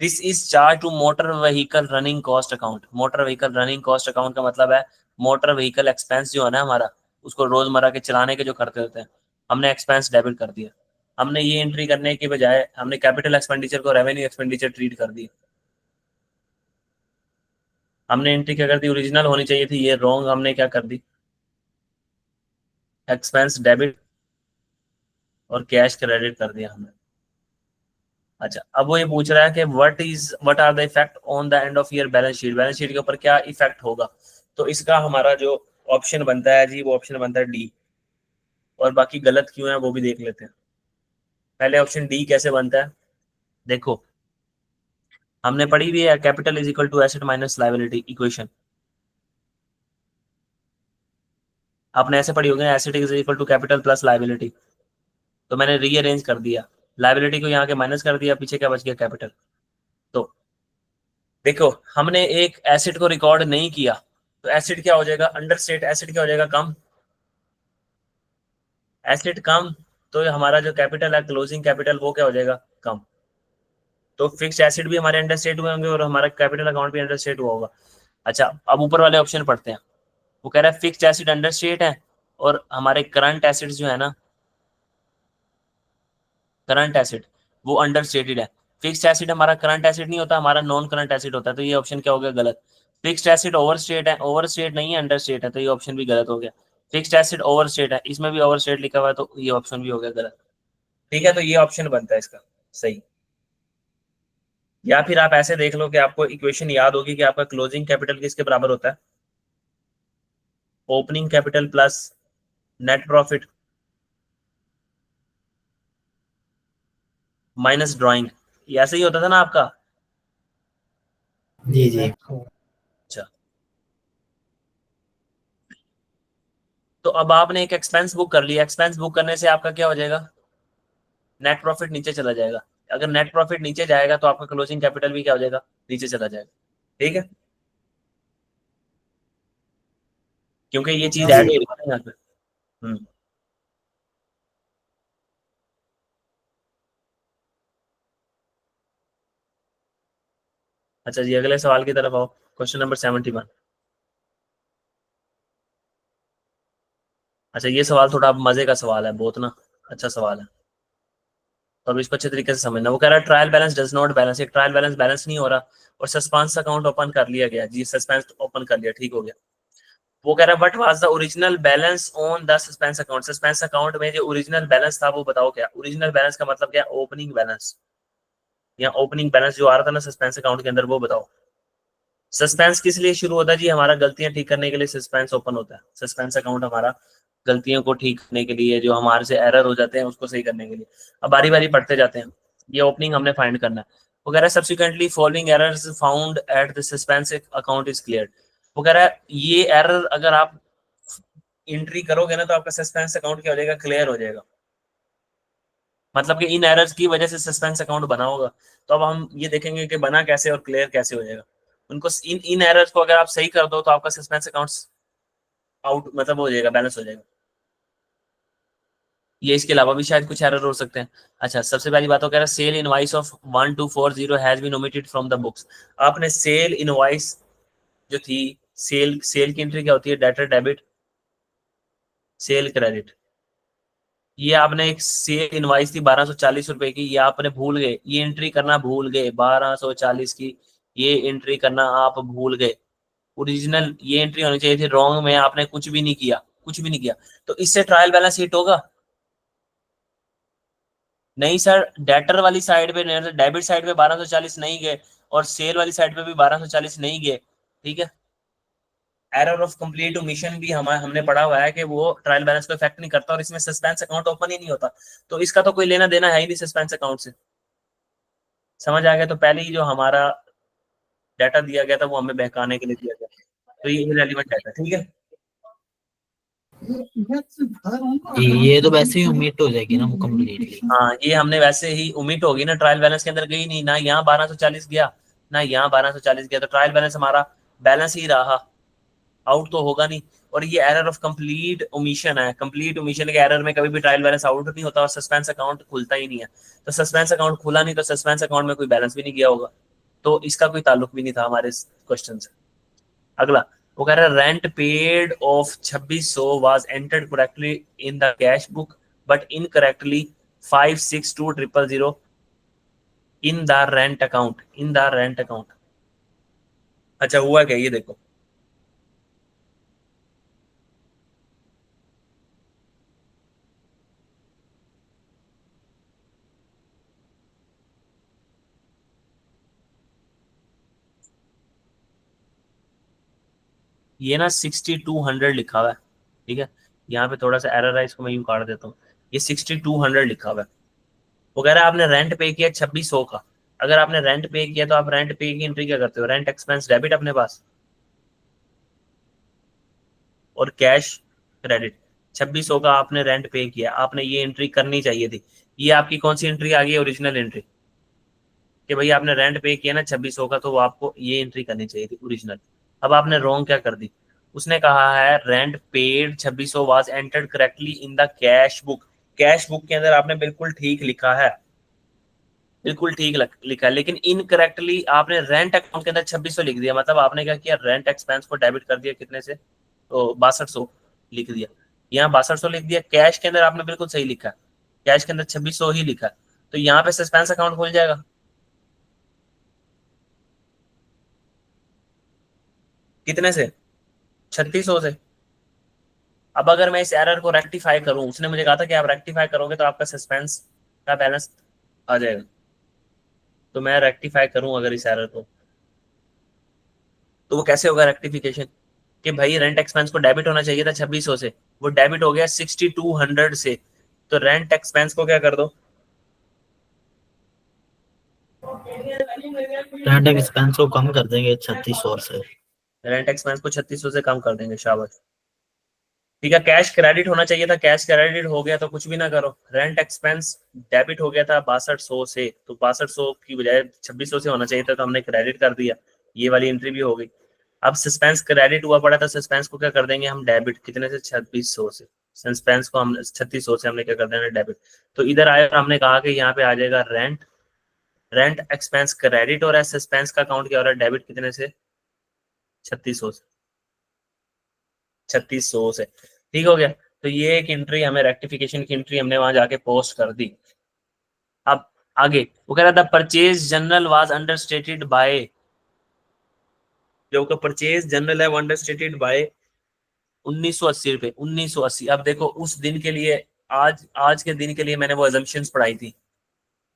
This is charge to motor vehicle running cost account. Motor vehicle running cost account का मतलब है मोटर व्हीकल एक्सपेंस जो है ना हमारा, उसको रोजमर्रा के चलाने के जो खर्चे होते हैं, हमने एक्सपेंस डेबिट कर दिया। हमने ये एंट्री करने के बजाय हमने कैपिटल एक्सपेंडिचर को रेवेन्यू एक्सपेंडिचर ट्रीट कर दिया। हमने एंट्री क्या कर दी, ओरिजिनल होनी चाहिए थी, ये रॉन्ग, हमने क्या कर दी, एक्सपेंस डेबिट और कैश क्रेडिट कर दिया हमने। अच्छा, अब वो ये पूछ रहा है कि what are the effect on the end of year balance sheet, balance sheet के ऊपर क्या इफेक्ट होगा। तो इसका हमारा जो ऑप्शन बनता है जी, वो ऑप्शन बनता है डी। और बाकी गलत क्यों है वो भी देख लेते हैं। पहले ऑप्शन डी कैसे बनता है, देखो, हमने पढ़ी हुई है capital is equal to asset minus liability equation. आपने ऐसे पढ़ी होगी ना, asset is equal to capital plus liability. तो मैंने रीअरेंज कर दिया, लायबिलिटी को यहाँ के माइनस कर दिया, पीछे क्या बच गया, कैपिटल। तो देखो, हमने एक एसिड को रिकॉर्ड नहीं किया, तो एसिड क्या हो जाएगा, अंडर स्टेट एसिड क्या हो जाएगा, कम, एसिड कम। तो हमारा जो कैपिटल है, क्लोजिंग कैपिटल, वो क्या हो जाएगा, कम। तो फिक्स्ड एसेट भी हमारे अंडर स्टेट हुए होंगे और हमारा कैपिटल अकाउंट भी अंडर स्टेट हुआ होगा। अच्छा, अब ऊपर वाले ऑप्शन पढ़ते हैं। वो कह रहा है फिक्स्ड एसेट अंडर स्टेट है और हमारे करंट एसेट्स जो है ना, करंट एसेट वो अंडर स्टेटेड है। फिक्स्ड एसेट हमारा करंट एसेट नहीं होता, हमारा नॉन करंट एसेट होता है, तो ये ऑप्शन क्या हो गया? गलत। फिक्स्ड एसेट ओवर स्टेट है, ओवर स्टेट नहीं है, अंडर स्टेट है, तो ये ऑप्शन भी गलत हो गया। फिक्स्ड एसेट ओवर स्टेट है, इसमें भी ओवर स्टेट लिखा हुआ है, तो ये ऑप्शन भी हो गया गलत। ठीक है, तो ये ऑप्शन बनता है इसका सही। या फिर आप ऐसे देख लो कि आपको इक्वेशन याद होगी कि आपका क्लोजिंग कैपिटल किसके बराबर होता है? Opening capital plus net profit minus drawing. ये ऐसे ही होता था ना आपका? जी जी। अच्छा, तो अब आपने एक एक्सपेंस बुक कर लिया, एक्सपेंस बुक करने से आपका क्या हो जाएगा? नेट प्रॉफिट नीचे चला जाएगा। अगर नेट प्रॉफिट नीचे जाएगा तो आपका क्लोजिंग कैपिटल भी क्या हो जाएगा? नीचे चला जाएगा। ठीक है, क्योंकि ये चीज ऐड हो जी रही है ना यहाँ पे। अच्छा जी, अगले सवाल की तरफ आओ। Question number 71। अच्छा, ये सवाल थोड़ा मजे का सवाल है बहुत ना, अच्छा सवाल है, तो अब इसको अच्छे तरीके से समझना। वो कह रहा है trial balance does not balance, एक ट्रायल बैलेंस बैलेंस नहीं हो रहा और सस्पेंस अकाउंट ओपन कर लिया गया जी, सस्पेंस ओपन कर लिया, ठीक हो गया। वो कह रहा है what was the original balance on the suspense account, suspense account में जो ओरिजिनल बैलेंस था वो बताओ। क्या ओरिजिनल बैलेंस का मतलब? क्या ओपनिंग बैलेंस, या ओपनिंग बैलेंस जो आ रहा था ना सस्पेंस अकाउंट के अंदर, वो बताओ। सस्पेंस किस लिए शुरू होता है जी? हमारा गलतियां ठीक करने के लिए सस्पेंस ओपन होता है। सस्पेंस अकाउंट हमारा गलतियों को ठीक करने के लिए, जो हमारे से एरर हो जाते हैं उसको सही करने के लिए। अब बारी बारी पढ़ते जाते हैं, ये ओपनिंग हमने फाइंड करना है। वो कह रहा है subsequently following errors found at the suspense account is clear. वो कह रहा है ये एरर अगर आप एंट्री करोगे ना तो आपका सस्पेंस अकाउंट क्या हो जाएगा? क्लियर हो जाएगा। मतलब कि इन एरर्स की वजह से सस्पेंस अकाउंट बना होगा। तो अब हम ये देखेंगे कि बना कैसे और क्लियर कैसे हो जाएगा। उनको इन इन एरर्स को अगर आप सही कर दो तो आपका सस्पेंस अकाउंट आउट मतलब हो जाएगा, बैलेंस हो जाएगा। ये इसके अलावा भी शायद कुछ एरर हो सकते हैं। अच्छा, सबसे पहली बात तो कह रहा है sale invoice of 1240 has been omitted from the books. आपने सेल इनवॉइस जो थी, सेल सेल की एंट्री क्या होती है? Debtor debit, sale credit. ये आपने एक सेल इनवाइस थी 1240 रुपए की, ये आपने भूल गए, ये एंट्री करना भूल गए 1240 की, ये एंट्री करना आप भूल गए। ओरिजिनल ये एंट्री होनी चाहिए थी, रॉन्ग में आपने कुछ भी नहीं किया, कुछ भी नहीं किया। तो इससे ट्रायल बैलेंस हिट होगा? नहीं सर, डेटर वाली साइड पे, डेबिट साइड पे 1240 नहीं गए और सेल वाली साइड पे भी 1240 नहीं गए। ठीक है, एरर ऑफ कंप्लीट ओमिशन भी हमने पढ़ा हुआ है कि वो ट्रायल बैलेंस को इफेक्ट नहीं करता और इसमें सस्पेंस अकाउंट ओपन ही नहीं होता, तो इसका तो कोई लेना देना है ही नहीं सस्पेंस अकाउंट से। समझ आ गया? तो पहले ही जो हमारा डाटा दिया गया था वो हमें बहकाने के लिए दिया गया, तो ये इररिलेवेंट डाटा। ठीक है, ये तो वैसे ही उम्मीद हो जाएगी ना वो कम्प्लीटली। हाँ ये हमने वैसे ही उम्मीद होगी ना, ट्रायल बैलेंस के अंदर गई नहीं ना, यहाँ 1240 गया ना यहाँ 1240 गया, तो ट्रायल बैलेंस हमारा बैलेंस ही रहा, आउट तो होगा नहीं। और ये एरर ऑफ कंप्लीट ओमिशन है, कंप्लीट ओमिशन के एरर में कभी भी ट्रायल बैलेंस आउट नहीं होता और सस्पेंस अकाउंट खुलता ही नहीं है। तो सस्पेंस अकाउंट खुला नहीं तो सस्पेंस अकाउंट में कोई बैलेंस भी नहीं गया होगा, तो इसका कोई ताल्लुक भी नहीं था हमारे क्वेश्चन से। अगला, वो कह रहा है rent paid of 2600 was entered correctly in the cash book but incorrectly 562000 in the rent account, in the rent account. अच्छा, हुआ क्या ये देखो। ये ना 6200 लिखा हुआ है, ठीक है, यहाँ पे थोड़ा सा एरर है, इसको मैं यूं काट देता हूँ। ये 6200 लिखा हुआ है। वो कह रहा है आपने रेंट पे किया 2600 का। अगर आपने रेंट पे किया तो आप रेंट पे की एंट्री क्या करते हो? रेंट एक्सपेंस डेबिट अपने पास और कैश क्रेडिट। 2600 का आपने रेंट पे किया, आपने ये एंट्री करनी चाहिए थी। ये आपकी कौन सी एंट्री आ गई? ओरिजिनल एंट्री, कि भाई आपने रेंट पे किया ना 2600 का, तो वो आपको ये एंट्री करनी चाहिए थी ओरिजिनल। अब आपने रॉन्ग क्या कर दी? उसने कहा है rent paid 2600 was entered correctly in the cash book. Cash book के अंदर आपने बिल्कुल ठीक लिखा है, बिल्कुल ठीक लिखा है, लेकिन इनकरेक्टली आपने रेंट अकाउंट के अंदर 2600 लिख दिया। मतलब आपने क्या किया, रेंट एक्सपेंस को डेबिट कर दिया कितने से, तो 6200 लिख दिया। यहाँ 6200 लिख दिया, कैश के अंदर आपने बिल्कुल सही लिखा है, कैश के अंदर 2600 ही लिखा है, तो यहाँ पे सस्पेंस अकाउंट खुल जाएगा। कितने से, 3600 से। अब अगर मैं इस एरर को रेक्टिफाई करूं, उसने मुझे कहा था कि आप रेक्टिफाई करोगे तो आपका सस्पेंस का बैलेंस आ जाएगा, तो मैं रेक्टिफाई करूं अगर इस एरर को, तो वो कैसे होगा रेक्टिफिकेशन, कि भाई रेंट एक्सपेंस को डेबिट होना चाहिए था 2600 से, वो डेबिट हो गया 6200 से, तो रेंट एक्सपेंस को क्या कर दो, रेंट एक्सपेंस को कम कर देंगे 3600 से। रेंट एक्सपेंस को 3600 से कम कर देंगे, शाबाश। ठीक है, कैश क्रेडिट होना चाहिए था, कैश क्रेडिट हो गया तो कुछ भी ना करो, रेंट एक्सपेंस डेबिट हो गया था 6200 से, तो 6200 की बजाय 2600 से होना चाहिए था, तो हमने क्रेडिट कर दिया, ये वाली एंट्री भी हो गई। अब सस्पेंस क्रेडिट हुआ पड़ा था, सस्पेंस को क्या कर देंगे हम, डेबिट, कितने से, 2600 से, सस्पेंस को हम 3600 से हमने क्या कर देना, डेबिट। तो इधर आया और हमने कहा कि यहाँ पे आ जाएगा रेंट, रेंट एक्सपेंस क्रेडिट हो रहा है, सस्पेंस का अकाउंट क्या हो रहा है, डेबिट, कितने से, 3600 से, 3600 से। ठीक हो गया, तो ये एक एंट्री हमें, रेक्टिफिकेशन की एंट्री हमने वहां जाके पोस्ट कर दी। अब आगे वो कह रहा था purchase journal was understated by, जो का परचेज जनरल है वो अंडरस्टेटेड बाय 1980 रुपए, 1980। अब देखो उस दिन के लिए, आज आज के दिन के लिए मैंने वो अजम्पशंस पढ़ाई थी,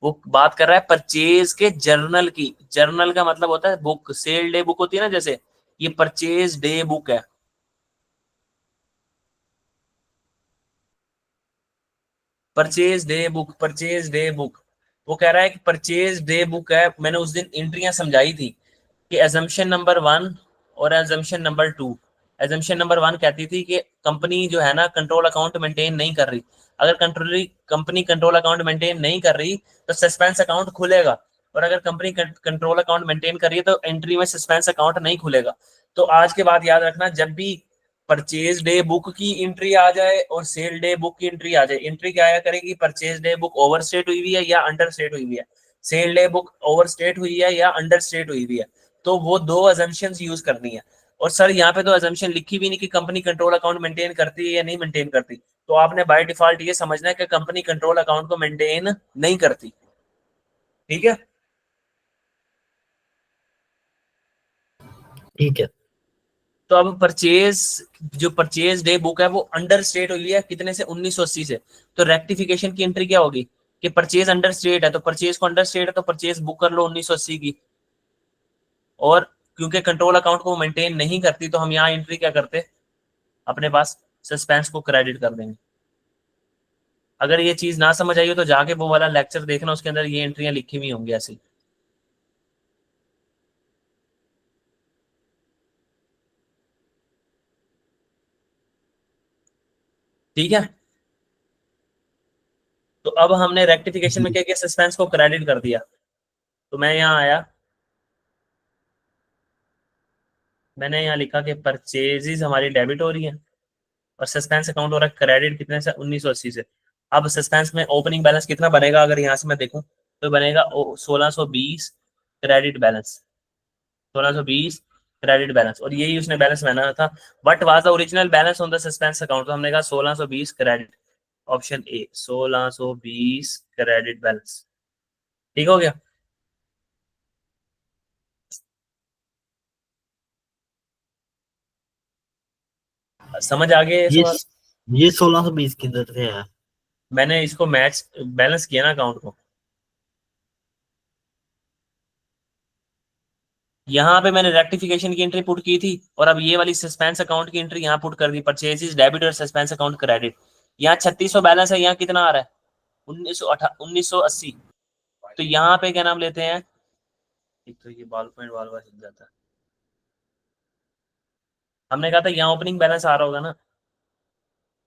वो बात कर रहा है परचेज के जर्नल की, जर्नल का मतलब होता है बुक, सेल डे बुक होती है ना, जैसे ये परचेज डे बुक है, purchase day book, purchase day book. वो कह रहा है कि परचेज डे बुक है, मैंने उस दिन एंट्रियां समझाई थी कि एजम्पशन नंबर 1 और एजम्पशन नंबर 2। एजम्पशन नंबर 1 कहती थी कि कंपनी जो है ना कंट्रोल अकाउंट मेंटेन नहीं कर रही, अगर कंपनी कंट्रोल अकाउंट मेंटेन नहीं कर रही तो सस्पेंस अकाउंट खुलेगा, और अगर कंपनी कंट्रोल अकाउंट मेंटेन कर रही है तो एंट्री में सस्पेंस अकाउंट नहीं खुलेगा। तो आज के बाद याद रखना, जब भी परचेज डे बुक की एंट्री आ जाए और सेल डे बुक की एंट्री आ जाए, एंट्री क्या आया करेगी, purchase day book over state हुई हुई है या अंडर स्टेट हुई हुई है, sale day book over state हुई है या अंडर स्टेट हुई हुई है, तो वो दो अजम्पशंस यूज करनी है। और सर यहाँ पे तो अजम्पशन लिखी भी नहीं कि कंपनी कंट्रोल अकाउंट मेंटेन करती है या नहीं मेंटेन करती, तो आपने बाय डिफॉल्ट ये समझना है कि कंपनी कंट्रोल अकाउंट को मेंटेन नहीं करती। ठीक है, ठीक है। तो अब परचेज, जो परचेज डे बुक है वो अंडर स्टेट हुई है कितने से, 1980 से, तो रेक्टिफिकेशन की एंट्री क्या होगी कि परचेज अंडर स्टेट है, तो परचेज को अंडर स्टेट है तो परचेज बुक कर लो 1980 की, और क्योंकि कंट्रोल अकाउंट को मेंटेन नहीं करती तो हम यहाँ एंट्री क्या करते, अपने पास सस्पेंस को क्रेडिट कर देंगे। अगर ये चीज ना समझ आई हो तो जाके वो वाला लेक्चर देखना, उसके अंदर ये एंट्रियां लिखी हुई होंगी ऐसी। ठीक है, तो अब हमने रेक्टिफिकेशन में जी। क्या किया, सस्पेंस को क्रेडिट कर दिया, तो मैं यहाँ आया, मैंने यहाँ लिखा कि परचेजेस हमारी डेबिट हो रही है और सस्पेंस अकाउंट हो रहा है क्रेडिट, कितने से, 1980 से। अब सस्पेंस में ओपनिंग बैलेंस कितना बनेगा, अगर यहाँ से मैं देखूं तो बनेगा 1620 क्रेडिट बैलेंस, 1620 क्रेडिट बैलेंस, और यही उसने बैलेंस बनाना था। What was the original balance on the suspense account, तो हमने कहा 1620 credit, option A 1620 credit balance. ठीक हो गया, समझ आ गया ये ये सवाल। ये 1620 किधर से है? मैंने इसको मैच बैलेंस किया ना अकाउंट को, यहाँ पे मैंने रेक्टिफिकेशन की एंट्री पुट की थी, और अब ये वाली सस्पेंस अकाउंट की एंट्री यहाँ पुट कर दी, परचेजेस डेबिट और सस्पेंस अकाउंट क्रेडिट। यहाँ 3600 बैलेंस है, यहाँ कितना आ रहा है, 1980। तो यहाँ पे क्या नाम लेते हैं, एक तो ये बॉल पॉइंट बार बार हिल जाता है, हमने कहा था यहाँ ओपनिंग बैलेंस आ रहा होगा ना,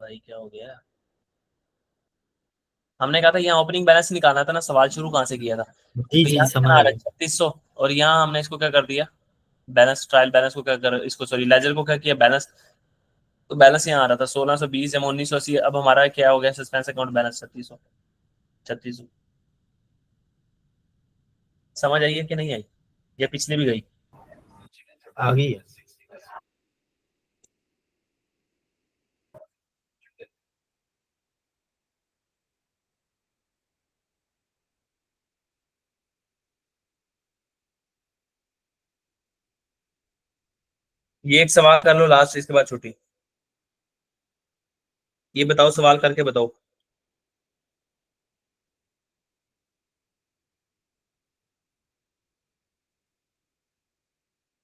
भाई क्या हो गया, हमने कहा था यहाँ ओपनिंग बैलेंस निकालना था ना, सवाल शुरू कहाँ से किया था, जी तो जी, यहाँ समझ कितना आ रहा गए। है, 3600, और यहाँ हमने इसको क्या कर दिया, बैलेंस, ट्रायल बैलेंस को क्या कर, इसको सॉरी लेजर को क्या किया, बैलेंस, तो बैलेंस यहाँ आ रहा था 1620 जमा 1980, अब हमारा क्या हो गया, सस्पेंस अकाउंट बैलेंस 3600, 3600। समझ आई है कि नहीं आई, या पिछली भी गई? आ गई है। ये एक सवाल कर लो लास्ट, इसके बाद छुट्टी। ये बताओ, सवाल करके बताओ।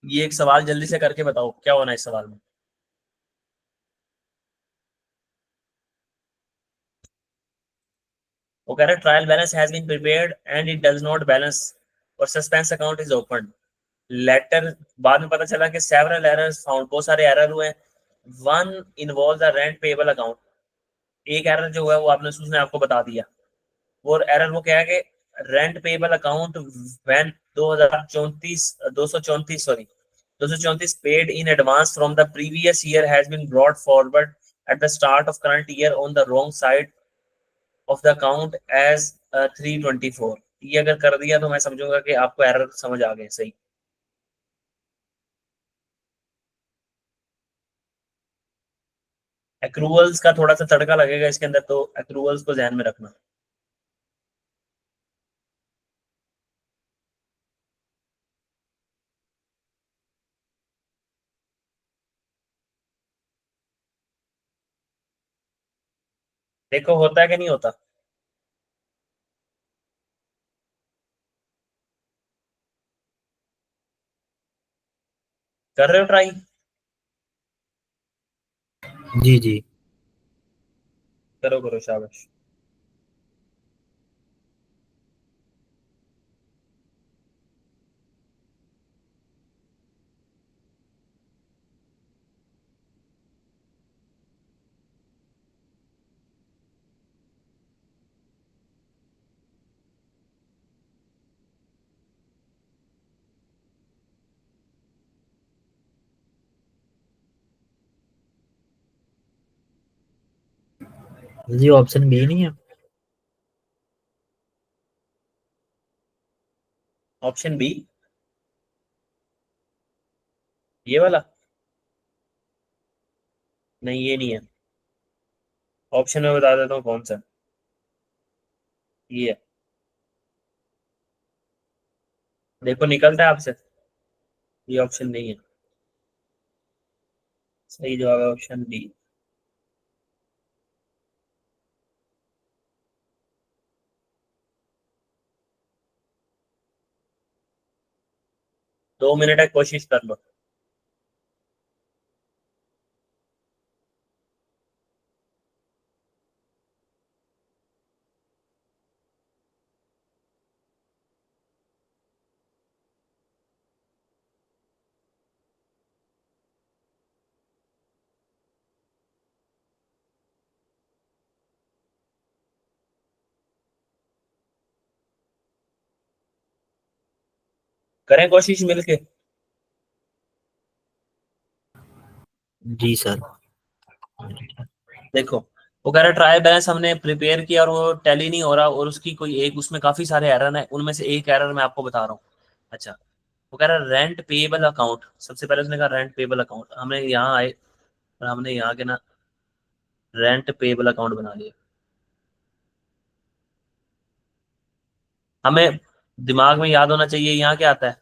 ये एक सवाल जल्दी से करके बताओ, क्या होना है इस सवाल में? वो कह रहा है trial balance has been prepared and it does not balance और suspense account is open later. बाद में पता चला कि सेवरल एरर्स फाउंड, बहुत सारे एरर हुए। One involve the rent payable account. एक एरर जो हुआ है वो आपने, उसने आपको बता दिया। वो एरर वो क्या है कि rent payable account when 2034 234 sorry 234 paid in advance from the previous year has been brought forward at the start of current year on the wrong side of the account as 324। ये अगर कर दिया तो मैं समझूंगा कि आपको एरर समझ आ गए सही। एक्रूवल्स का थोड़ा सा तड़का लगेगा इसके अंदर, तो एक्रूवल्स को ध्यान में रखना। देखो होता है कि नहीं होता। कर रहे हो ट्राई? जी जी। करो करो, शाबाश। जी ऑप्शन बी नहीं है। ऑप्शन बी, ये वाला? नहीं, ये नहीं है। ऑप्शन में बता देता हूँ कौन सा। ये है। देखो निकलता है आपसे। ये ऑप्शन नहीं है। सही जवाब है ऑप्शन बी। 2 मिनट है, कोशिश कर लो। करें कोशिश मिलके। जी सर। देखो, वो कह रहा है ट्रायल बैलेंस हमने प्रिपेयर किया और वो टैली नहीं हो रहा, और उसकी कोई एक, उसमें काफी सारे एरर है, उनमें से एक एरर मैं आपको बता रहा हूँ। अच्छा, वो कह रहा है रेंट पेएबल अकाउंट। सबसे पहले उसने कहा रेंट पेएबल अकाउंट, हमने यहाँ आए और हमने यहाँ के ना रेंट पेएबल अकाउंट बना लिया। हमें दिमाग में याद होना चाहिए यहाँ क्या आता है।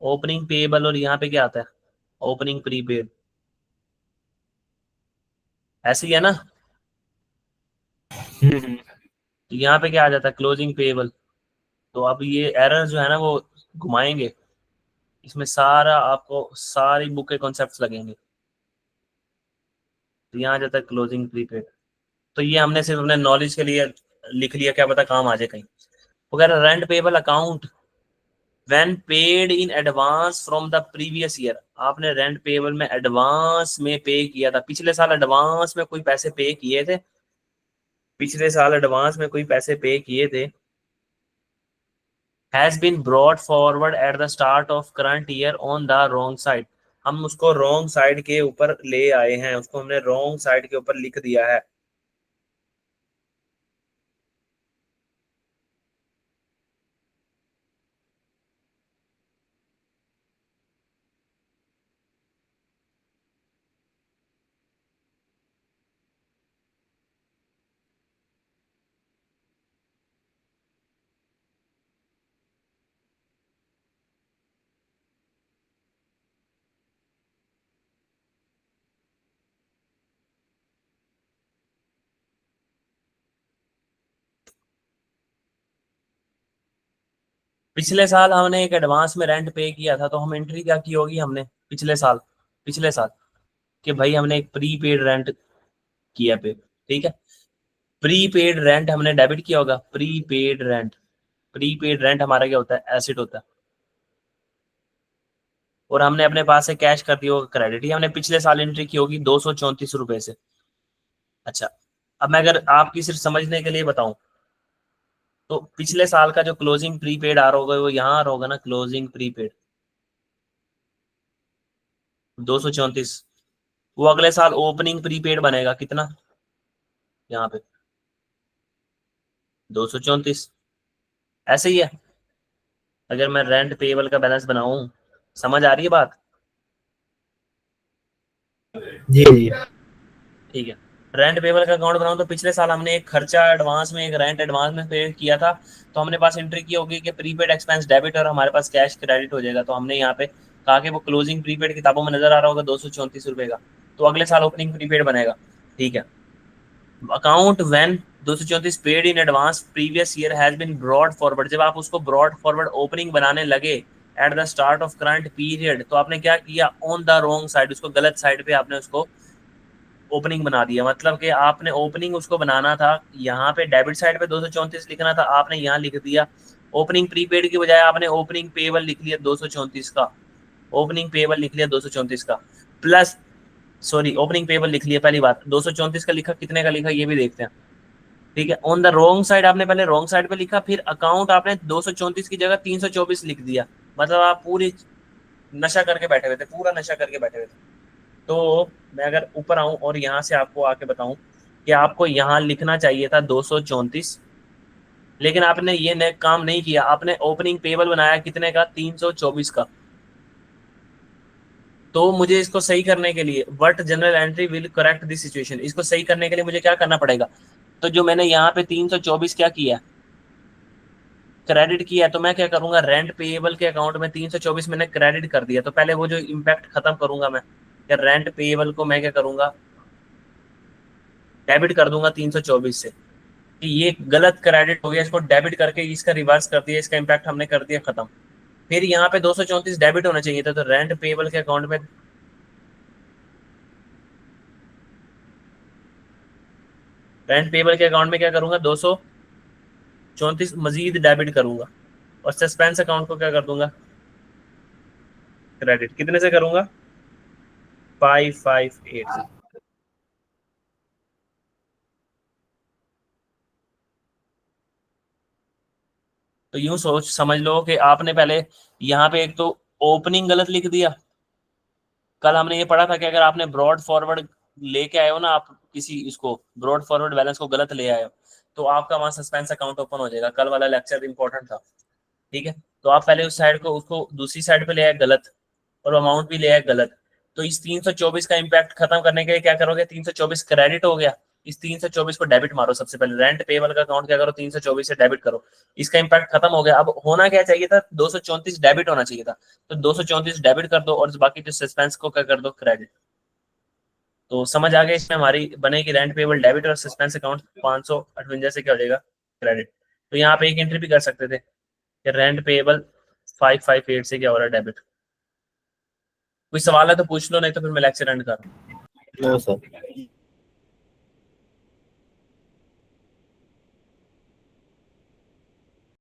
ओपनिंग पेएबल, और यहाँ पे क्या आता है? Opening prepaid. ऐसे ही है ना? हम्म। तो यहाँ पे क्या आ जाता है? Closing payable. तो अब ये एरर जो है ना वो घुमाएंगे, इसमें सारा आपको सारी बुक के कॉन्सेप्ट्स लगेंगे। तो यहाँ आ जाता है क्लोजिंग प्रीपेड। तो ये हमने सिर्फ अपने नॉलेज के लिए लिख लिया, क्या पता काम आ जाए कहीं। वगैरह rent payable account when paid in advance from the previous year. आपने रेंट पेबल में एडवांस में पे किया था, पिछले साल एडवांस में कोई पैसे पे किए थे, पिछले साल एडवांस में कोई पैसे पे किए थे। Has been brought forward at the start of current year on the wrong side. हम उसको रॉन्ग साइड के ऊपर ले आए हैं, उसको हमने रॉन्ग साइड के ऊपर लिख दिया है। पिछले साल हमने एक एडवांस में रेंट पे किया था, तो हम एंट्री क्या की होगी हमने पिछले साल कि भाई हमने एक प्रीपेड रेंट किया पे, ठीक है। प्रीपेड रेंट हमने डेबिट किया होगा, प्रीपेड रेंट हमारा क्या होता है, एसेट होता है, और हमने अपने पास से कैश कर दिया होगा क्रेडिट। ही हमने पिछले साल एंट्री की होगी 234 रुपए से। अच्छा, अब मैं अगर आपकी सिर्फ समझने के लिए बताऊं, तो पिछले साल का जो क्लोजिंग प्रीपेड आ रहा होगा वो यहाँ आ रहा होगा ना, क्लोजिंग प्रीपेड 234। वो अगले साल ओपनिंग प्रीपेड बनेगा कितना, यहाँ पे 234। ऐसे ही है, अगर मैं रेंट पेबल का बैलेंस बनाऊं, समझ आ रही है बात? जी जी। ठीक है, रेंट पेबल का अकाउंट बनाऊं तो पिछले साल हमने एक खर्चा एडवांस में, एक रेंट एडवांस में पे किया था, तो हमने पास एंट्री की होगी कि प्रीपेड एक्सपेंस डेबिट और हमारे पास कैश क्रेडिट हो जाएगा। तो हमने यहाँ पे कहा कि वो क्लोजिंग प्रीपेड किताबों में नजर आ रहा होगा 234 रुपए का, तो अगले साल ओपनिंग प्रीपेड बनेगा, ठीक है। Account when 234 paid in advance previous year has been brought forward, जब आप उसको ब्रॉड फॉरवर्ड ओपनिंग बनाने लगे at the start of current period, तो आपने क्या किया, ऑन द रॉन्ग साइड, उसको गलत साइड पे आपने उसको ओपनिंग बना दिया। मतलब कि आपने ओपनिंग उसको बनाना था, यहाँ पे डेबिट साइड पे 234 लिखना था, आपने यहाँ लिख दिया ओपनिंग प्रीपेड की बजाय आपने ओपनिंग पेबल लिख लिया 234 का, ओपनिंग पेबल लिख लिया 234 का, प्लस सॉरी ओपनिंग पेबल लिख लिया, पहली बात 234 का लिखा, कितने का लिखा ये भी देखते हैं, ठीक है। ऑन द रॉन्ग साइड आपने पहले रॉन्ग साइड पे लिखा, फिर अकाउंट आपने 234 की जगह 324 लिख दिया, मतलब आप पूरी नशा करके बैठे हुए थे, पूरा नशा करके बैठे हुए थे। तो मैं अगर ऊपर आऊं और यहाँ से आपको आके बताऊं कि आपको यहाँ लिखना चाहिए था 234, लेकिन आपने ये काम नहीं किया, आपने ओपनिंग पेबल बनाया कितने का, 324 का। तो मुझे इसको सही करने के लिए, what journal entry will correct this situation, इसको सही करने के लिए मुझे क्या करना पड़ेगा, तो जो मैंने यहाँ पे 324 क्या किया, क्रेडिट किया, तो मैं क्या करूंगा, रेंट पेएबल के अकाउंट में 324 मैंने क्रेडिट कर दिया, तो पहले वो जो इम्पैक्ट खत्म करूंगा मैं, या रेंट पेएबल को मैं क्या करूंगा, डेबिट कर दूंगा 324 से, कि ये गलत क्रेडिट हो गया, इसको डेबिट करके इसका रिवर्स कर दिया, इसका इम्पैक्ट हमने कर दिया खत्म। फिर यहाँ पे 234 डेबिट होना चाहिए था, तो रेंट पेएबल के अकाउंट में, रेंट पेएबल के अकाउंट में क्या करूंगा, 234 मजीद डेबिट करूंगा, और सस्पेंस अकाउंट को क्या कर दूंगा, क्रेडिट, कितने से करूंगा, 558 से। तो यूं सोच समझ लो कि आपने पहले यहाँ पे एक तो ओपनिंग गलत लिख दिया। कल हमने ये पढ़ा था कि अगर आपने ब्रॉड फॉरवर्ड लेके आए हो ना, आप किसी इसको ब्रॉड फॉरवर्ड बैलेंस को गलत ले आए हो, तो आपका वहां सस्पेंस अकाउंट ओपन हो जाएगा। कल वाला लेक्चर इंपॉर्टेंट था, ठीक है। तो आप पहले उस साइड को, उसको दूसरी साइड पे ले आए गलत, और अमाउंट भी ले आए गलत। तो इस 324 का इम्पैक्ट खत्म करने के लिए क्या करोगे, 324 क्रेडिट हो गया, इस 324 को डेबिट मारो, सबसे पहले रेंट पेबल का अकाउंट क्या करो, 324 से डेबिट करो, इसका इम्पैक्ट खत्म हो गया। अब होना क्या चाहिए था, 234 डेबिट होना चाहिए था, तो 234 डेबिट कर दो, और बाकी जो सस्पेंस को क्या कर दो, क्रेडिट। तो समझ आ गया, इसमें हमारी बनेगी रेंट पेबल डेबिट और सस्पेंस अकाउंट 558 से क्या हो जाएगा, क्रेडिट। तो यहाँ पे एक एंट्री भी कर सकते थे कि रेंट पेबल 558 से क्या हो रहा है, डेबिट। कोई सवाल है तो पूछ लो, नहीं तो फिर मैं लेक्चर एंड कर। No sir.